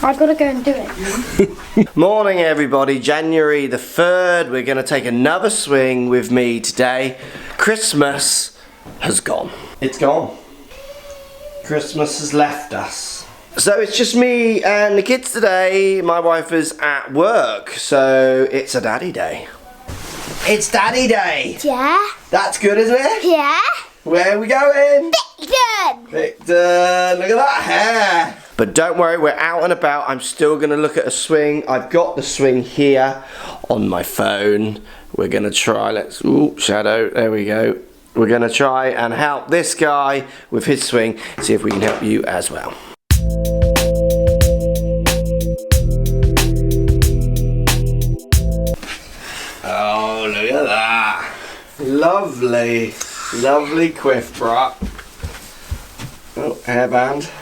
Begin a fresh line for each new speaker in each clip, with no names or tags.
I've got to go and do it.
Morning everybody, January the 3rd. We're going to take another swing with me today. Christmas has gone. It's gone. Christmas has left us. So it's just me and the kids today. My wife is at work, so it's a daddy day. It's daddy day.
Yeah.
That's good, isn't it?
Yeah.
Where are we going?
Victon.
Victon, look at that hair. But don't worry, we're out and about. I'm still going to look at a swing. I've got the swing here on my phone. We're going to try, ooh, shadow, there we go. We're going to try and help this guy with his swing, see if we can help you as well. Oh, look at that. Lovely, lovely quiff, Brock. Oh, hairband.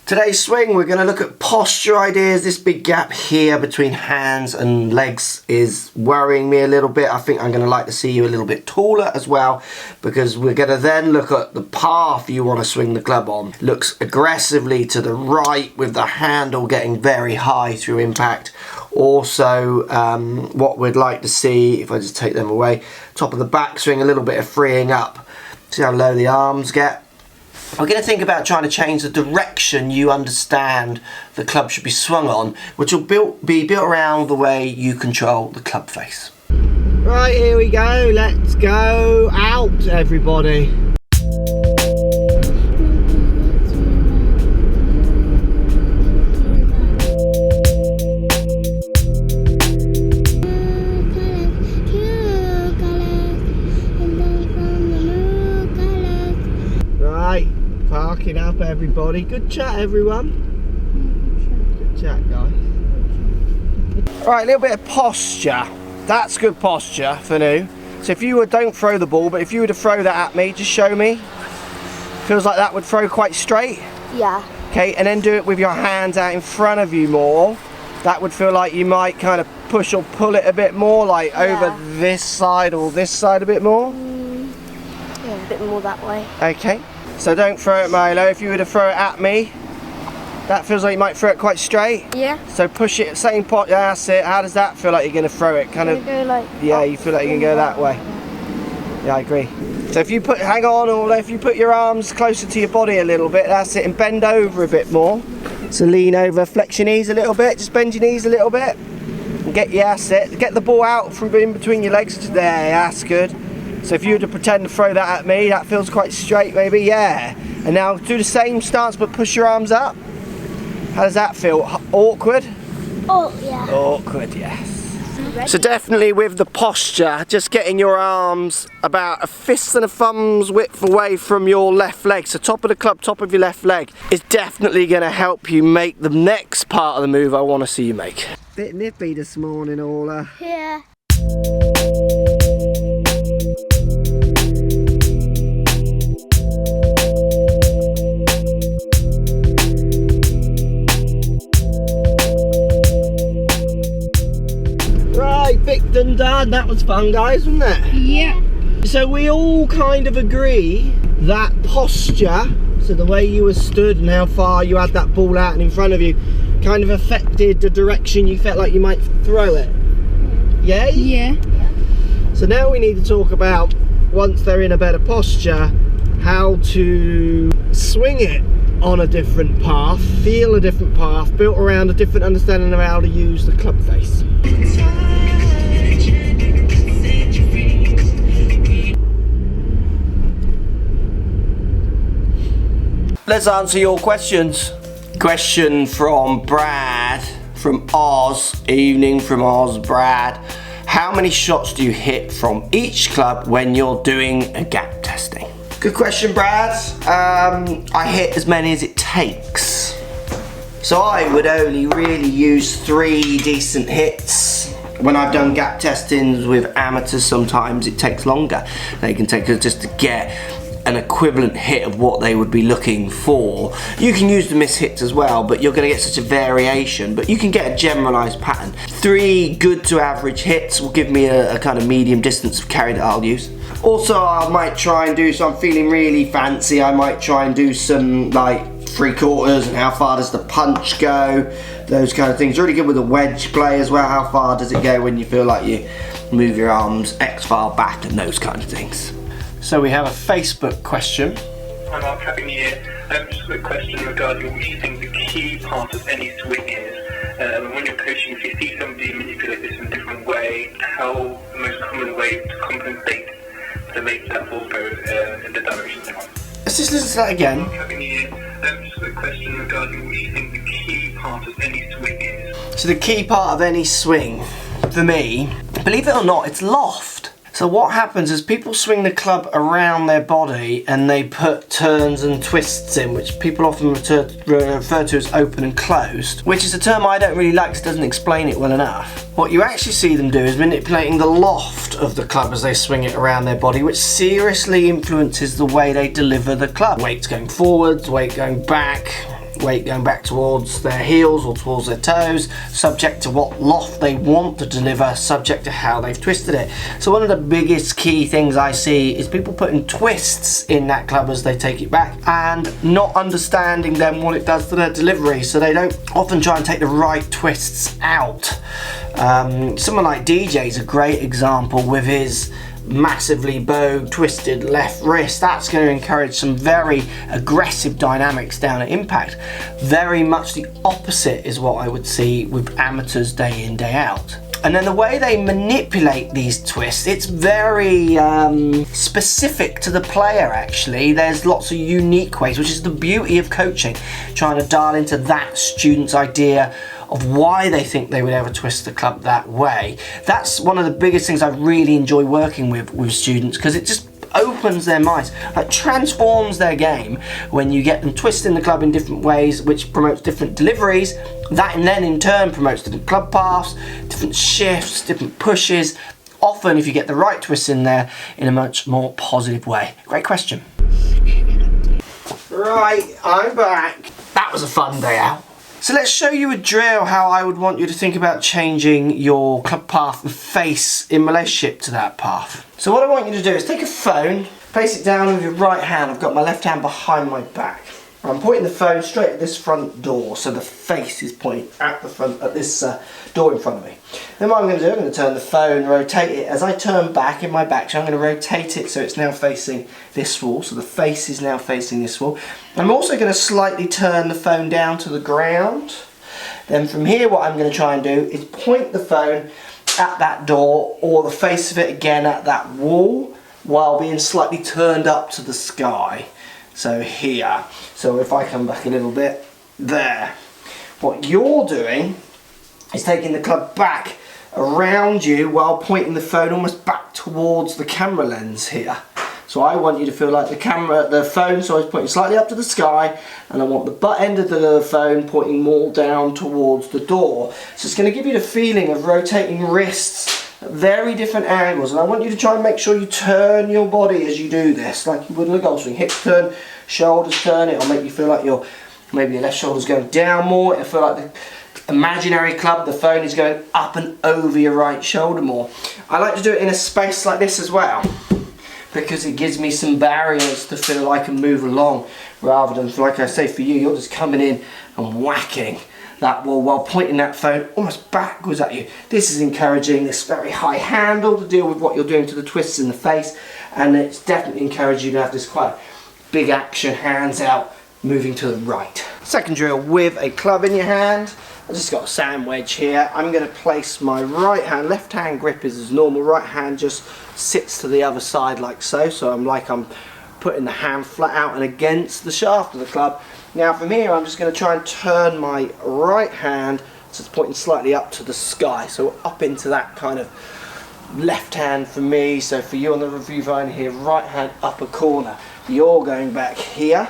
Today's swing, we're going to look at posture ideas. This big gap here between hands and legs is worrying me a little bit. I think I'm going to like to see you a little bit taller as well, because we're going to then look at the path you want to swing the club on. Looks aggressively to the right with the handle getting very high through impact. Also, what we'd like to see, if I just take them away, top of the backswing, a little bit of freeing up. See how low the arms get. We're going to think about trying to change the direction you understand the club should be swung on, which will be built around the way you control the club face. Right, here we go. Let's go out, everybody. Parking up, everybody. Good chat, everyone. Good chat, guys. Right, a little bit of posture. That's good posture for new. So if you were, don't throw the ball, but if you were to throw that at me, just show me. Feels like that would throw quite straight.
Yeah.
Okay, and then do it with your hands out in front of you more. That would feel like you might kind of push or pull it a bit more, like over this side or this side a bit more.
Yeah, a bit more that way.
Okay. So don't throw it, Milo. If you were to throw it at me, that feels like you might throw it quite straight. Yeah. So push it, same pot, that's it. How does that feel like you're going to throw it? Kind of.
Go like
yeah, you feel like you can go that way. Yeah, I agree. So if you put, hang on, or if you put your arms closer to your body a little bit, that's it, and bend over a bit more. So lean over, flex your knees a little bit, just bend your knees a little bit. And get, yeah, that's it. Get the ball out from in between your legs. There, that's good. So if you were to pretend to throw that at me, that feels quite straight maybe, yeah. And now do the same stance but push your arms up. How does that feel? Awkward?
Oh, yeah.
Awkward, yes. So definitely with the posture, just getting your arms about a fist and a thumb's width away from your left leg. So top of the club, top of your left leg is definitely going to help you make the next part of the move I want to see you make. Bit nippy this morning, Orla.
Yeah.
Victon done. That was fun, guys, wasn't it?
Yeah.
So we all kind of agree that posture, so the way you were stood and how far you had that ball out and in front of you, kind of affected the direction you felt like you might throw it. Yeah? Yeah. So now we need to talk about, once they're in a better posture, how to swing it on a different path, feel a different path, built around a different understanding of how to use the club face. Let's answer your questions. Question from Brad, from Oz. Evening from Oz, Brad. How many shots do you hit from each club when you're doing a gap testing? Good question, Brad. I hit as many as it takes. So I would only really use 3 decent hits. When I've done gap testings with amateurs, sometimes it takes longer. They can take just to get an equivalent hit of what they would be looking for. You can use the miss hits as well, but you're going to get such a variation, but you can get a generalized pattern. 3 good to average hits will give me a kind of medium distance of carry that I'll use. Also, I might try and do, so I'm feeling really fancy, I might try and do some like 3/4 and how far does the punch go, those kind of things. Really good with the wedge play as well. How far does it go when you feel like you move your arms X far back and those kind of things. So we have a Facebook question.
Hi Mark, happy New Year. Just a quick question regarding what you think the key part of any swing is. When you're coaching, if you see somebody manipulate this in a different way, how the most common way to compensate to make that ball go in the direction they want.
Let's just listen to that again.
Mark, happy New Year. Just a quick question regarding what you think the key part of any swing is.
So the key part of any swing, for me, believe it or not, it's loft. So what happens is people swing the club around their body and they put turns and twists in, which people often refer to as open and closed, which is a term I don't really like because it doesn't explain it well enough. What you actually see them do is manipulating the loft of the club as they swing it around their body, which seriously influences the way they deliver the club. Weight's going forwards, weight going back, weight going back towards their heels or towards their toes, subject to what loft they want to deliver, subject to how they've twisted it. So one of the biggest key things I see is people putting twists in that club as they take it back and not understanding then what it does to their delivery, so they don't often try and take the right twists out. Someone like DJ is a great example with his massively bowed, twisted left wrist. That's going to encourage some very aggressive dynamics down at impact. Very much the opposite is what I would see with amateurs day in, day out. And then the way they manipulate these twists, it's very specific to the player actually. There's lots of unique ways, which is the beauty of coaching, trying to dial into that student's idea of why they think they would ever twist the club that way. That's one of the biggest things I really enjoy working with students, because it just opens their minds, like transforms their game when you get them twisting the club in different ways, which promotes different deliveries. That and then in turn promotes different club paths, different shifts, different pushes. Often if you get the right twists in there in a much more positive way. Great question. Right, I'm back. That was a fun day out. So let's show you a drill how I would want you to think about changing your club path and face in relationship to that path. So what I want you to do is take a phone, place it down with your right hand. I've got my left hand behind my back. I'm pointing the phone straight at this front door, so the face is pointing at the front, at this door in front of me. Then what I'm going to do, I'm going to turn the phone, rotate it. As I turn back in my back, so I'm going to rotate it so it's now facing this wall, so the face is now facing this wall. I'm also going to slightly turn the phone down to the ground. Then from here what I'm going to try and do is point the phone at that door, or the face of it again at that wall, while being slightly turned up to the sky. So here, so if I come back a little bit, there. What you're doing is taking the club back around you while pointing the phone almost back towards the camera lens here. So I want you to feel like the phone, so I was pointing slightly up to the sky, and I want the butt end of the phone pointing more down towards the door. So it's going to give you the feeling of rotating wrists at very different angles, and I want you to try and make sure you turn your body as you do this, like you would in a golf swing. Hips turn, shoulders turn. It'll make you feel like maybe your left shoulder's going down more. It'll feel like the imaginary club, the phone, is going up and over your right shoulder more. I like to do it in a space like this as well, because it gives me some barriers to feel I can move along, rather than, like I say, for you, you're just coming in and whacking that wall while pointing that phone almost backwards at you. This is encouraging this very high handle to deal with what you're doing to the twists in the face, and it's definitely encouraging you to have this quite big action, hands out, moving to the right. Second drill with a club in your hand. I've just got a sand wedge here. I'm going to place my right hand, left hand grip is as normal, right hand just sits to the other side like so, so I'm putting the hand flat out and against the shaft of the club. Now from here I'm just going to try and turn my right hand so it's pointing slightly up to the sky, so up into that kind of left hand for me. So for you on the review vine here, right hand upper corner, you're going back here,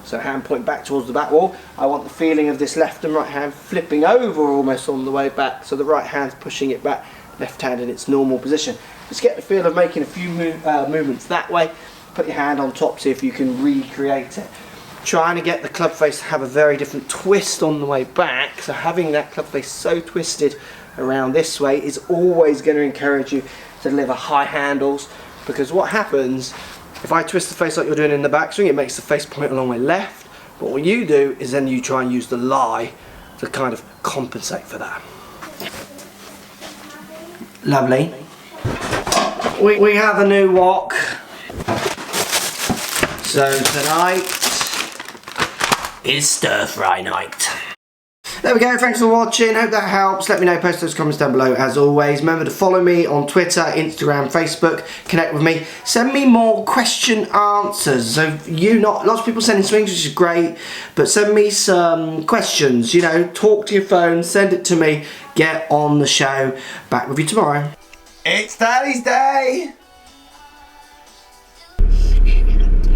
so hand pointing back towards the back wall. I want the feeling of this left and right hand flipping over almost on the way back, so the right hand's pushing it back, left hand in its normal position. Just get the feel of making a few movements that way. Put your hand on top, see if you can recreate it. Trying to get the club face to have a very different twist on the way back, so having that club face so twisted around this way is always going to encourage you to deliver high handles, because what happens if I twist the face like you're doing in the backswing, it makes the face point along my left, But what you do is then you try and use the lie to kind of compensate for that. Lovely. We have a new wok. So tonight is stir fry night. There we go, thanks for watching, hope that helps. Let me know, post those comments down below as always. Remember to follow me on Twitter, Instagram, Facebook, connect with me. Send me more question answers. So lots of people sending swings, which is great, but send me some questions, you know, talk to your phone, send it to me, get on the show. Back with you tomorrow. It's Daddy's Day!